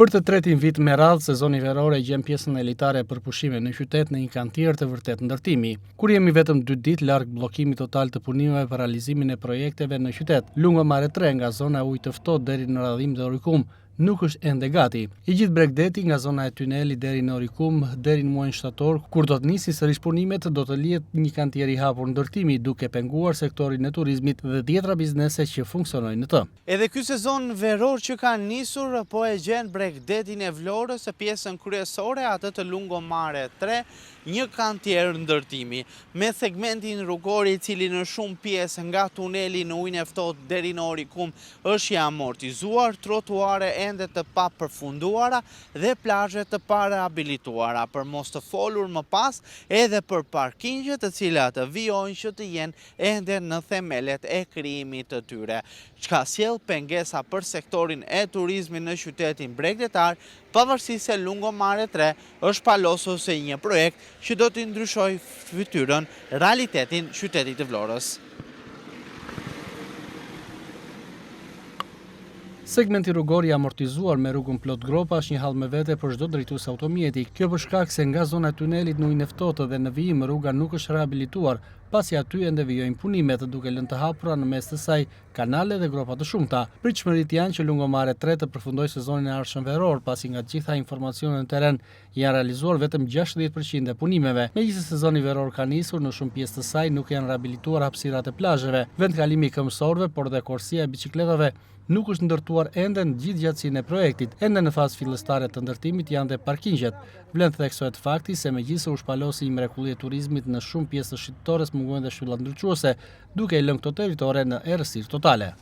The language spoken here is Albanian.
Për të tretin vit me radhë, sezoni veror e gjen pjesën elitare për pushime në qytet në një kantier të vërtet ndërtimi. Kur jemi vetëm 2 ditë larg bllokimit total të punimeve për realizimin e projekteve në qytet, lungomare 3 nga zona ujë të ftohtë deri në radhim dhe Orikum nuk është ende gati. I gjithë Bregdeti nga zona e tunelit deri në Orikum deri në muajin shtator, kur do të nisin sërish punimet, do të lihet një kantier i hapur ndërtimi, duke penguar sektorin e turizmit dhe tjetra biznese që funksionojnë në të. Edhe ky sezon veror që ka nisur po e gjen Bregdetin e Vlorës e pjesën kryesore atë të lungomare 3, një kantier ndërtimi me segmentin rrugori i cili në shumë pjesë nga tuneli në ujin e ftohtë deri në Orikum është i amortizuar, trotuare ende të pa përfunduara dhe plazhe të pa rehabilituara, për mos të folur më pas edhe për parkingje të cilat vijojnë që të jenë ende në themelet e krijimit të tyre, çka sjell pengesa për sektorin e turizmit në qytetin bregdetar, pavarësisht se lungomare 3 është palosur se një projekt që do të ndryshojë fytyrën, realitetin qytetit të Vlorës. Segmenti rrugor i amortizuar me rrugën plot gropa është një hall me vete për çdo drejtues automjeti. Kjo për shkak se nga zona e tunelit në ujin e ftohtë dhe në vijim rruga nuk është rehabilituar, pasi aty ende vijojnë punimet, duke lënë të hapura në mes të saj kanale dhe gropa të shumta. Pritshmëritë janë që lungomare 3 të përfundojë sezonin e ardhshëm veror, pasi nga të gjitha informacionet në terren janë realizuar vetëm 60% e punimeve. Megjithëse sezoni veror ka nisur, në shumë pjesë të saj nuk janë rehabilituar hapësirat e plazheve. Vendkalimi i këmbësorëve, por dhe korsia e biçikletave nuk është ndërtuar ende në gjithë gjatësinë e projektit. Ende në fazë fillestare të ndërtimit janë dhe parkingjet. Vlen të theksohet fakti se megjithëse u shpalosi një mrekulli e turizmit në shumë pjesë të shqiptores, mungojnë dhe shtylla ndryquese, duke i lënë këto territore në errësirë totale.